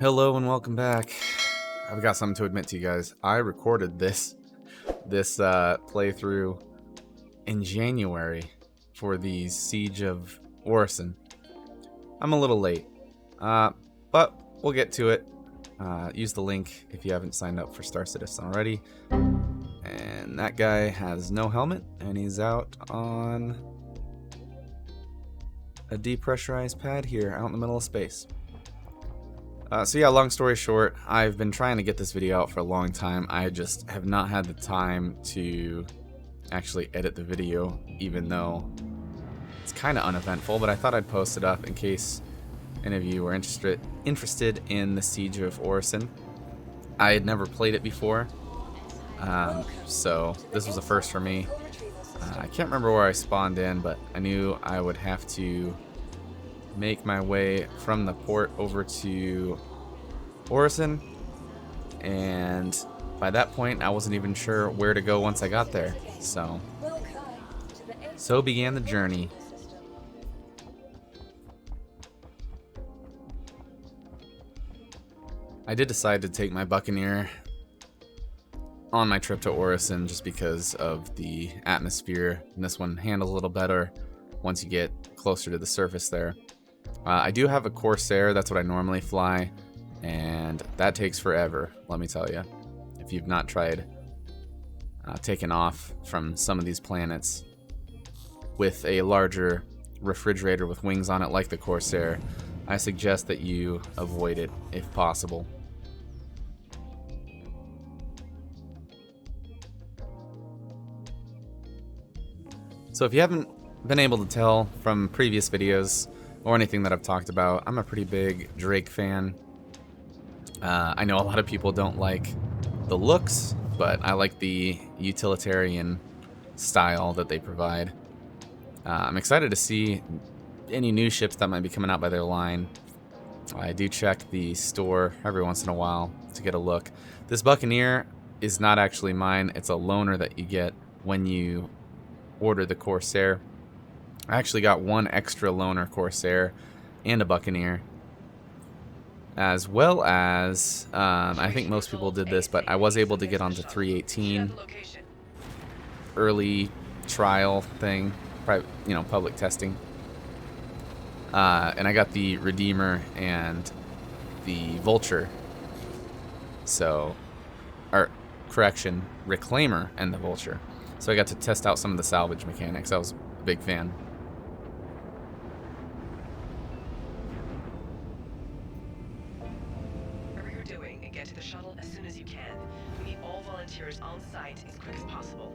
Hello and welcome back. I've got something to admit to you guys. I recorded this playthrough in January for the Siege of Orison. I'm a little late, but we'll get to it. Use the link if you haven't signed up for Star Citizen already. And that guy has no helmet, and he's out on a depressurized pad here out in the middle of space. So yeah, long story short, I've been trying to get this video out for a long time. I just have not had the time to actually edit the video, even though it's kind of uneventful, but I thought I'd post it up in case any of you were interested in the Siege of Orison. I had never played it before, so this was a first for me. I can't remember where I spawned in, but I knew I would have to make my way from the port over to Orison, and by that point I wasn't even sure where to go once I got there, so began the journey. I did decide to take my Buccaneer on my trip to Orison just because of the atmosphere, and this one handles a little better once you get closer to the surface there. I do have a Corsair, that's what I normally fly, and that takes forever, let me tell you. If you've not tried taking off from some of these planets with a larger refrigerator with wings on it like the Corsair, I suggest that you avoid it if possible. So if you haven't been able to tell from previous videos or anything that I've talked about, I'm a pretty big Drake fan. I know a lot of people don't like the looks, but I like the utilitarian style that they provide. I'm excited to see any new ships that might be coming out by their line. I do check the store every once in a while to get a look. This Buccaneer is not actually mine, it's a loaner that you get when you order the Corsair. I actually got one extra loaner Corsair and a Buccaneer, as well as I think most people did this, but I was able to get onto 318 early trial thing, public testing, and I got the Redeemer and the Vulture. Reclaimer and the Vulture. So I got to test out some of the salvage mechanics. I was a big fan. Whatever you're doing, and get to the shuttle as soon as you can. We need all volunteers on site as quick as possible.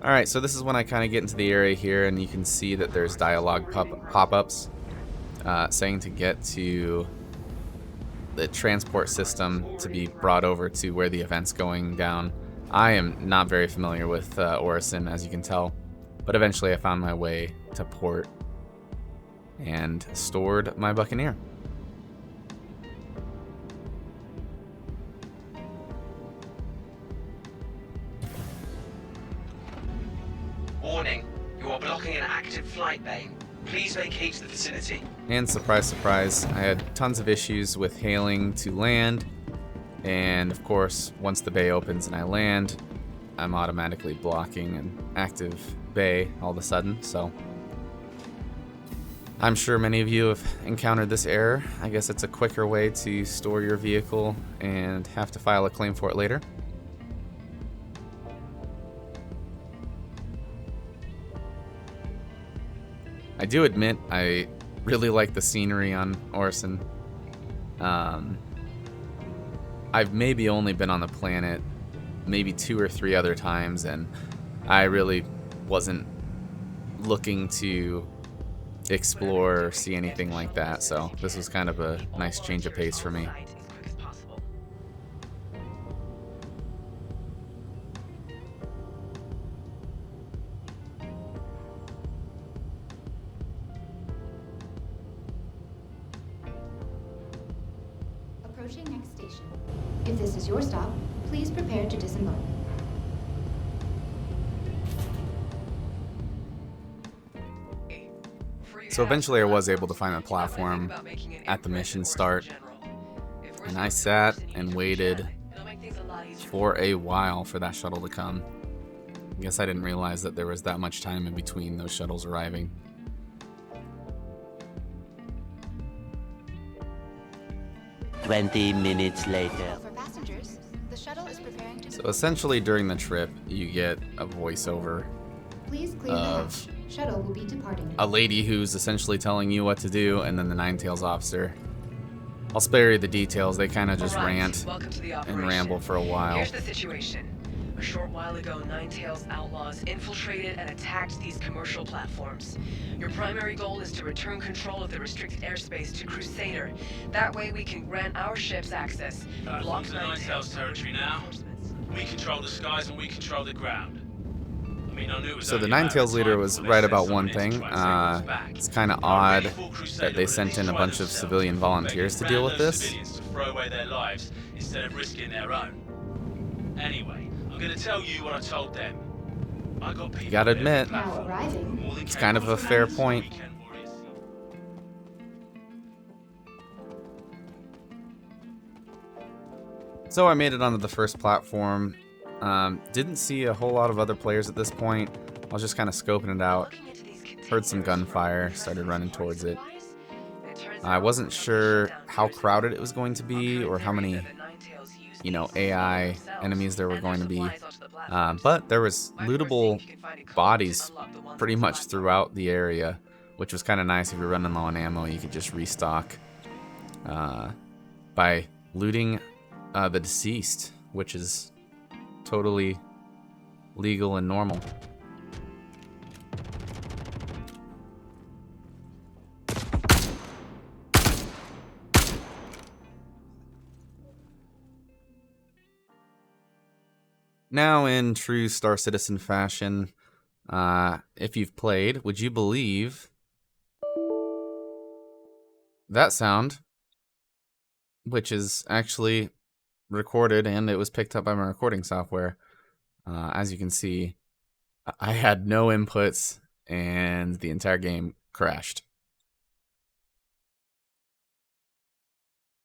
Alright, so this is when I kind of get into the area here, and you can see that there's dialogue pop-ups saying to get to the transport system to be brought over to where the event's going down. I am not very familiar with Orison, as you can tell, but eventually I found my way to port and stored my Buccaneer. Warning, you are blocking an active flight bay. Please vacate the vicinity. And surprise, surprise, I had tons of issues with hailing to land. And of course, once the bay opens and I land, I'm automatically blocking an active bay all of a sudden. So I'm sure many of you have encountered this error. I guess it's a quicker way to store your vehicle and have to file a claim for it later. I do admit I really like the scenery on Orison. I've maybe only been on the planet maybe 2 or 3 other times, and I really wasn't looking to explore or see anything like that, so this was kind of a nice change of pace for me. Approaching next station. If this is your stop, please prepare to disembark. So eventually I was able to find a platform at the mission start, And I sat and waited It'll make things a lot easier. for a while for that shuttle to come. I guess I didn't realize that there was that much time in between those shuttles arriving. 20 minutes later. For passengers, the shuttle is preparing to. So essentially during the trip, you get a voiceover Please clear the of hatch. Shuttle will be departing. a lady who's essentially telling you what to do, and then the Ninetales officer. I'll spare you the details. They kind of just Alright, rant welcome to the and operation. ramble for a while. Here's the situation. A short while ago, Ninetales outlaws infiltrated and attacked these commercial platforms. Your primary goal is to return control of the restricted airspace to Crusader. That way we can grant our ships access. Block Into Ninetales territory now. We control the skies and we control the ground. I mean, I knew it was So the only a matter Ninetales of leader time was before they right sent about someone one in to thing. try and take us back. It's kind of I odd really thought Crusader that they would sent at in a least bunch try of themselves. civilian volunteers to They deal with ran those this. civilians to throw away their lives instead of risking their own. Anyway, I'm going to tell you what I told them. I got people. You gotta on every admit, platform, Now arriving. more than it's kind of a capable fair fans, point. weekend warriors. So I made it onto the first platform. Didn't see a whole lot of other players at this point. I was just kind of scoping it out. Looking into these Heard some containers, gunfire, what started the running rest towards of it. the turns I out wasn't the sure shutdown how fears crowded it was going to Our be current or how theory many, is that the Ninetales used you know, these AI themselves enemies there were and going to their be. supplies onto the platforms. But there was Might be worth seeing lootable if you can find a code to bodies unlock the ones pretty on the much platform. throughout the area, which was kind of nice. If you're running low on ammo, you could just restock by looting the deceased, which is totally legal and normal. Now, in true Star Citizen fashion, if you've played, would you believe that sound, which is actually recorded and it was picked up by my recording software? As you can see, I had no inputs and the entire game crashed.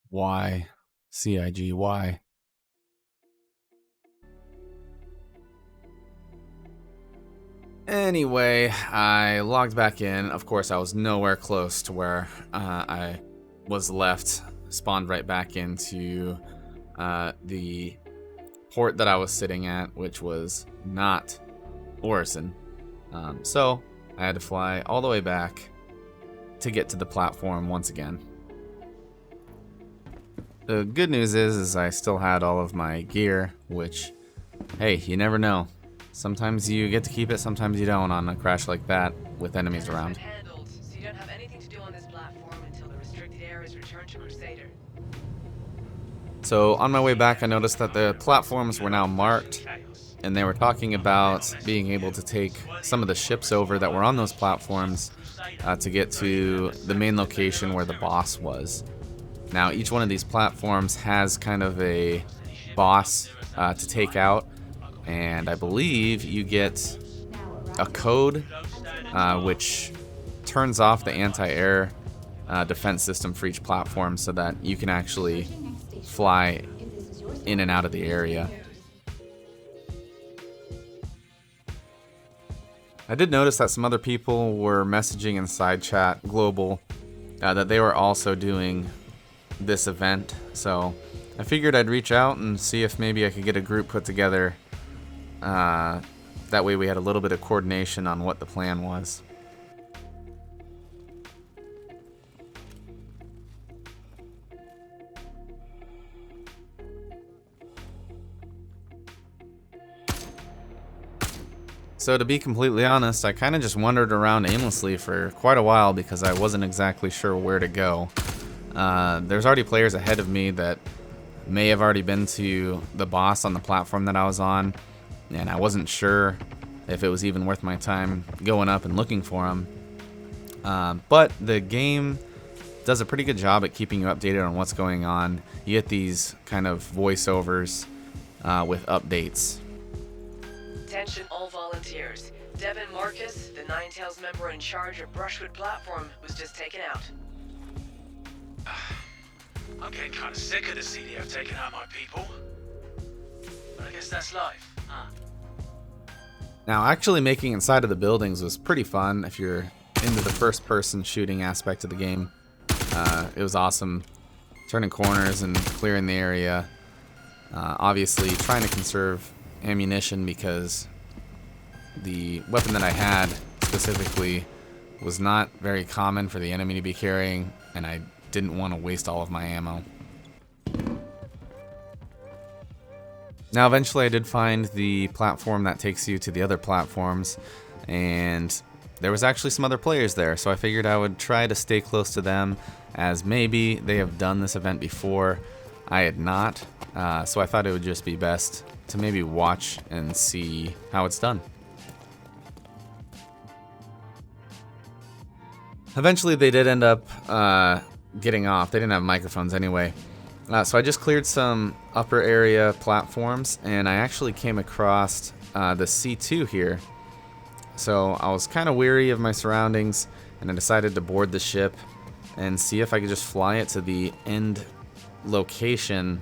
Why? CIG, why? Anyway, I logged back in. Of course, I was nowhere close to where I was left. Spawned right back into the port that I was sitting at, which was not Orison. So I had to fly all the way back to get to the platform once again. The good news is I still had all of my gear, which, hey, you never know. Sometimes you get to keep it, sometimes you don't on a crash like that with enemies It's been around. handled, so you don't have anything to do on this platform until the restricted area is returned to Crusader. So on my way back, I noticed that the platforms were now marked, and they were talking about being able to take some of the ships over that were on those platforms to get to the main location where the boss was. Now, each one of these platforms has kind of a boss to take out, and I believe you get a code which turns off the anti-air defense system for each platform so that you can actually fly in and out of the area. I did notice that some other people were messaging in side chat global that they were also doing this event, so I figured I'd reach out and see if maybe I could get a group put together. That way we had a little bit of coordination on what the plan was. So to be completely honest, I kind of just wandered around aimlessly for quite a while because I wasn't exactly sure where to go. There's already players ahead of me that may have already been to the boss on the platform that I was on, and I wasn't sure if it was even worth my time going up and looking for him. But the game does a pretty good job at keeping you updated on what's going on. You get these kind of voiceovers with updates. Attention all volunteers. Devin Marcus, the Ninetales member in charge of Brushwood Platform, was just taken out. I'm getting kind of sick of the CDF taking out my people. But I guess that's life, huh? Now, actually making inside of the buildings was pretty fun if you're into the first-person shooting aspect of the game. It was awesome turning corners and clearing the area. Obviously, trying to conserve ammunition because the weapon that I had specifically was not very common for the enemy to be carrying, and I didn't want to waste all of my ammo. Now, eventually I did find the platform that takes you to the other platforms, and there was actually some other players there, so I figured I would try to stay close to them, as maybe they have done this event before. I had not, so I thought it would just be best to maybe watch and see how it's done. Eventually they did end up getting off. They didn't have microphones anyway. So I just cleared some upper area platforms, and I actually came across the C2 here. So I was kind of weary of my surroundings, and I decided to board the ship and see if I could just fly it to the end location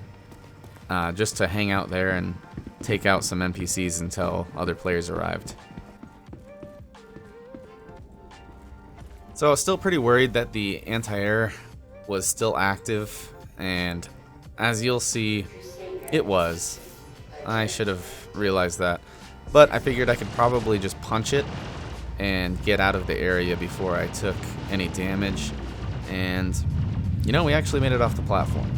just to hang out there and take out some NPCs until other players arrived. So I was still pretty worried that the anti-air was still active, and as you'll see, it was. I should have realized that. But I figured I could probably just punch it and get out of the area before I took any damage. And, you know, we actually made it off the platform.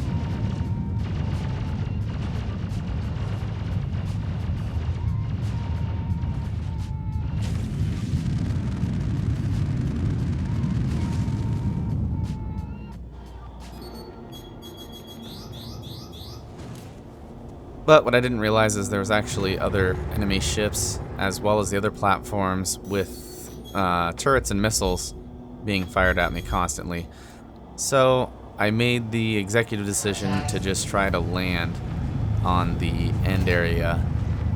But what I didn't realize is there was actually other enemy ships, as well as the other platforms with turrets and missiles being fired at me constantly. So I made the executive decision to just try to land on the end area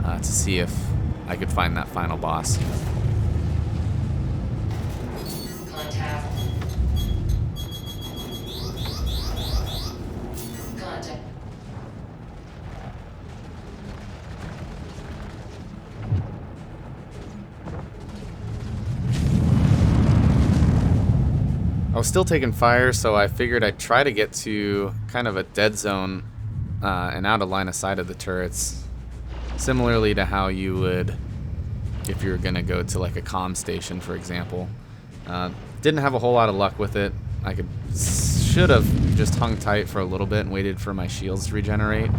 to see if I could find that final boss. Contact. I was still taking fire, so I figured I'd try to get to kind of a dead zone and out of line of sight of the turrets. Similarly to how you would if you were going to go to like a comm station, for example. Didn't have a whole lot of luck with it. I should have just hung tight for a little bit and waited for my shields to regenerate.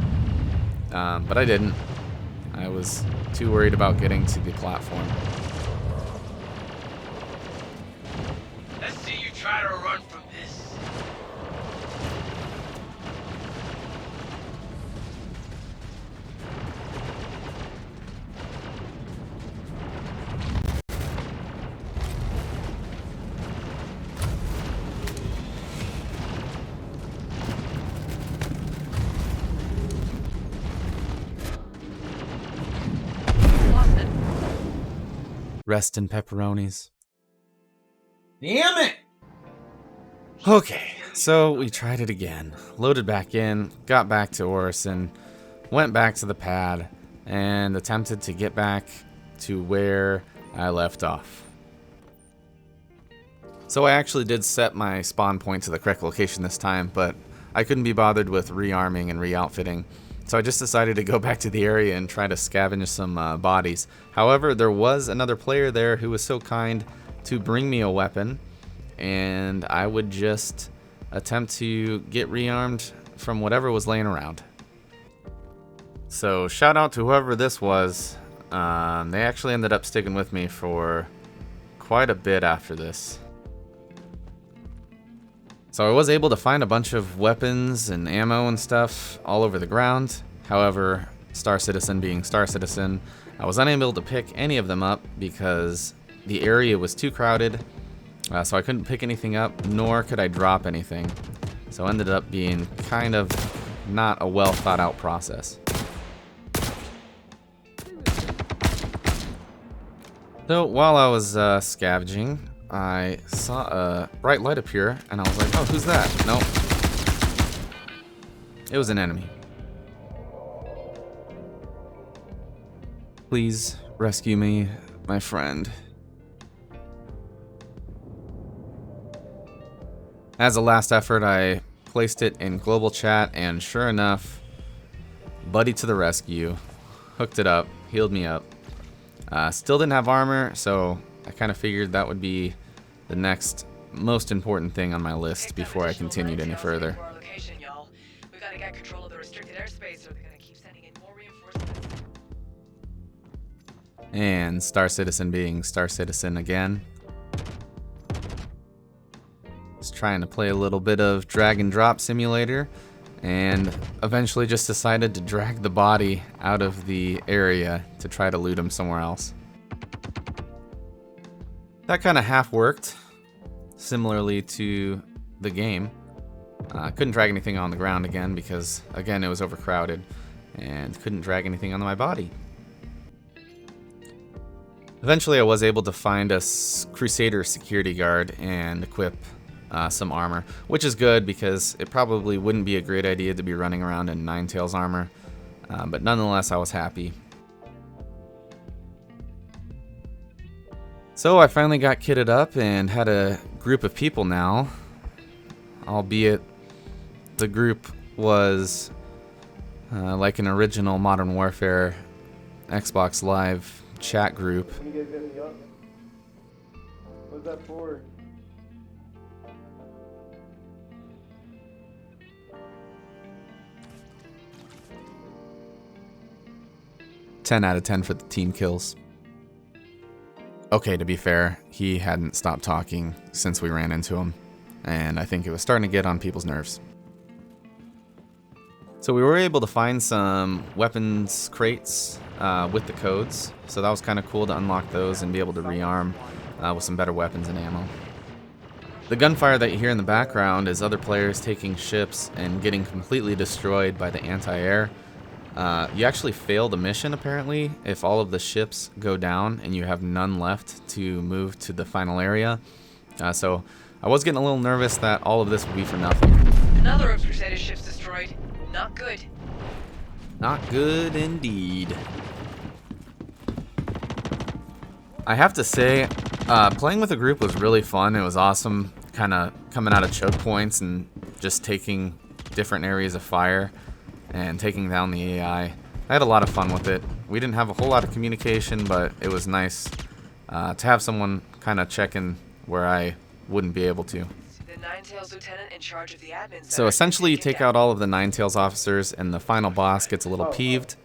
But I didn't. I was too worried about getting to the platform. Let's see you try to run from this. Rest in pepperonis. Damn it! Okay, so we tried it again. Loaded back in, got back to Orison, went back to the pad, and attempted to get back to where I left off. So I actually did set my spawn point to the correct location this time, but I couldn't be bothered with rearming and re-outfitting. So I just decided to go back to the area and try to scavenge some bodies. However, there was another player there who was so kind to bring me a weapon, and I would just attempt to get rearmed from whatever was laying around. So shout out to whoever this was. They actually ended up sticking with me for quite a bit after this. So I was able to find a bunch of weapons and ammo and stuff all over the ground. However, Star Citizen being Star Citizen, I was unable to pick any of them up because the area was too crowded. So I couldn't pick anything up, nor could I drop anything. So it ended up being kind of not a well thought out process. So while I was scavenging, I saw a bright light appear, and I was like, oh, who's that? Nope. It was an enemy. Please rescue me, my friend. As a last effort, I placed it in global chat, and sure enough, buddy to the rescue. Hooked it up, healed me up. Still didn't have armor, so I kind of figured that would be the next most important thing on my list before I continued any further. We gotta get control of the restricted airspace, or they're gonna keep sending in more reinforcements. And Star Citizen being Star Citizen again. Just trying to play a little bit of drag and drop simulator, and eventually just decided to drag the body out of the area to try to loot him somewhere else. That kind of half worked, similarly to the game. Couldn't drag anything on the ground again because, again, it was overcrowded, and couldn't drag anything onto my body. Eventually I was able to find a Crusader security guard and equip some armor, which is good because it probably wouldn't be a great idea to be running around in Ninetales armor, but nonetheless I was happy. So I finally got kitted up and had a group of people now, albeit the group was like an original Modern Warfare Xbox Live chat group. You guys hit me up? What's that for? Ten out of 10 for the team kills. Okay, to be fair, he hadn't stopped talking since we ran into him, and I think it was starting to get on people's nerves. So we were able to find some weapons crates with the codes, so that was kind of cool to unlock those and be able to rearm with some better weapons and ammo. The gunfire that you hear in the background is other players taking ships and getting completely destroyed by the anti-air. You actually fail the mission, apparently, if all of the ships go down and you have none left to move to the final area. So I was getting a little nervous that all of this would be for nothing. Another of Crusader's ships destroyed. Not good. Not good indeed. I have to say, playing with a group was really fun. It was awesome, kind of coming out of choke points and just taking different areas of fire and taking down the AI. I had a lot of fun with it. We didn't have a whole lot of communication, but it was nice to have someone kind of check in where I wouldn't be able to. The Ninetales lieutenant in charge of the admin So essentially you take out all of the Ninetales officers and the final boss gets a little peeved.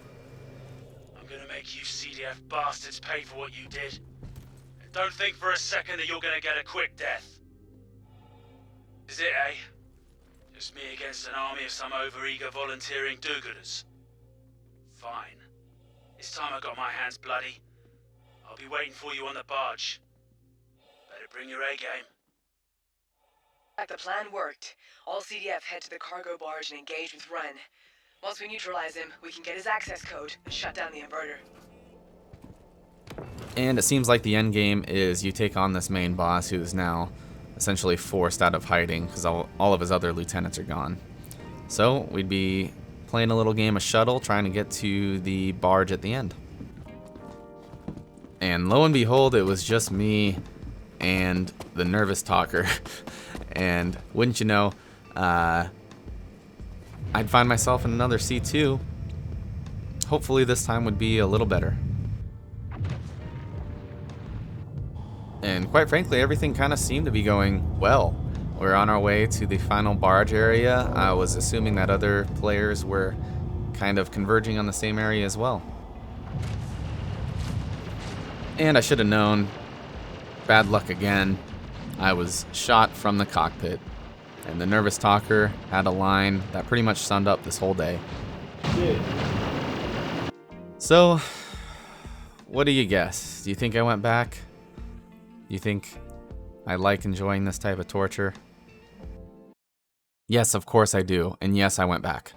I'm gonna make you CDF bastards pay for what you did. And don't think for a second that you're gonna get a quick death. Is it, eh? Just me against an army of some overeager volunteering do-gooders. Fine. This time I got my hands bloody. I'll be waiting for you on the barge. Better bring your A-game. The plan worked. All CDF head to the cargo barge and engage with Run. Once we neutralize him, we can get his access code and shut down the inverter. And it seems like the end game is you take on this main boss who is now essentially forced out of hiding because all of his other lieutenants are gone. So we'd be playing a little game of shuttle trying to get to the barge at the end. And lo and behold, it was just me and the nervous talker. And wouldn't you know, I'd find myself in another C2. Hopefully this time would be a little better. And quite frankly, everything kind of seemed to be going well. We're on our way to the final barge area. I was assuming that other players were kind of converging on the same area as well. And I should have known. Bad luck again. I was shot from the cockpit, and the nervous talker had a line that pretty much summed up this whole day. So, what do you guess? Do you think I went back? You think I like enjoying this type of torture? Yes, of course I do, and yes, I went back.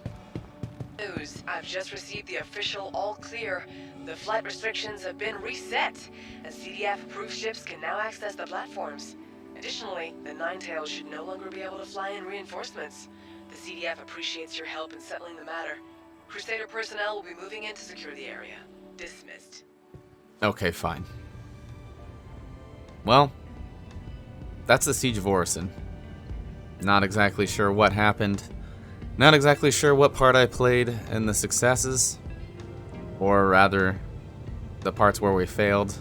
News. I've just received the official all clear. The flight restrictions have been reset, and CDF-approved ships can now access the platforms. Additionally, the Ninetales should no longer be able to fly in reinforcements. The CDF appreciates your help in settling the matter. Crusader personnel will be moving in to secure the area. Dismissed. Okay, fine. Well, that's the Siege of Orison. Not exactly sure what happened. Not exactly sure what part I played in the successes. Or rather, the parts where we failed.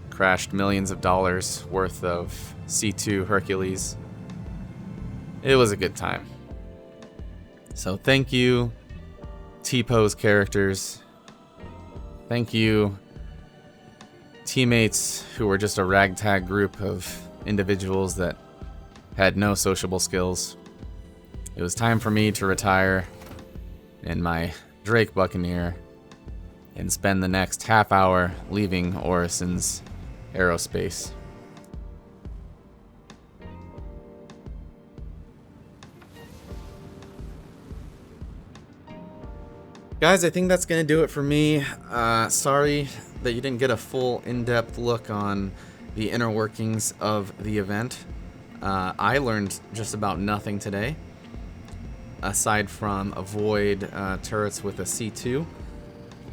Crashed millions of dollars worth of C2 Hercules. It was a good time. So thank you, T-Pose characters. Thank you, teammates who were just a ragtag group of individuals that had no sociable skills. It was time for me to retire in my Drake Buccaneer and spend the next half hour leaving Orison's aerospace. Guys, I think that's going to do it for me. Sorry that you didn't get a full in-depth look on the inner workings of the event. I learned just about nothing today, aside from avoid turrets with a C2.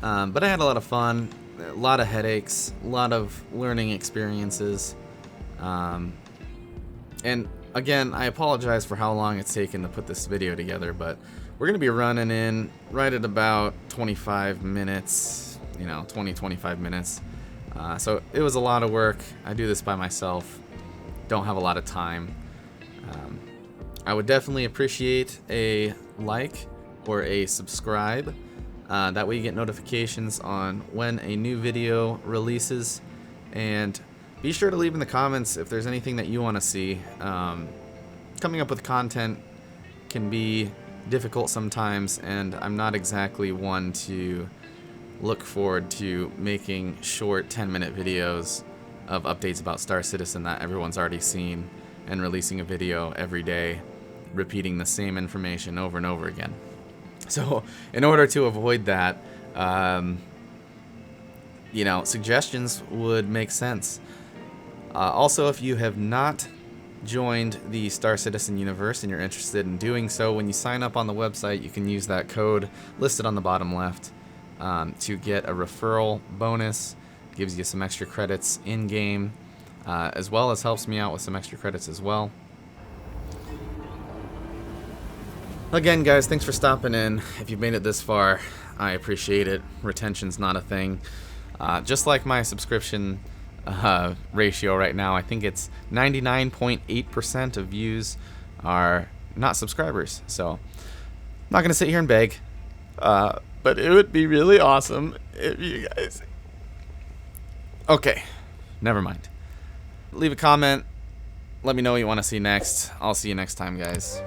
But I had a lot of fun, a lot of headaches, a lot of learning experiences. And again, I apologize for how long it's taken to put this video together, but we're going to be running in right at about 25 minutes, 20-25 minutes. So it was a lot of work. I do this by myself. Don't have a lot of time. I would definitely appreciate a like or a subscribe. That way you get notifications on when a new video releases. And be sure to leave in the comments if there's anything that you want to see. Coming up with content can be difficult sometimes, and I'm not exactly one to look forward to making short 10-minute videos of updates about Star Citizen that everyone's already seen and releasing a video every day repeating the same information over and over again. So in order to avoid that, suggestions would make sense. Also, if you have not joined the Star Citizen universe and you're interested in doing so, when you sign up on the website, you can use that code listed on the bottom left to get a referral bonus. Gives you some extra credits in game, as well as helps me out with some extra credits as well. Again, guys, thanks for stopping in. If you've made it this far, I appreciate it. Retention's not a thing. Just like my subscription ratio right now, I think it's 99.8% of views are not subscribers. So I'm not going to sit here and beg, but it would be really awesome if you guys... Okay, never mind. Leave a comment. Let me know what you want to see next. I'll see you next time, guys.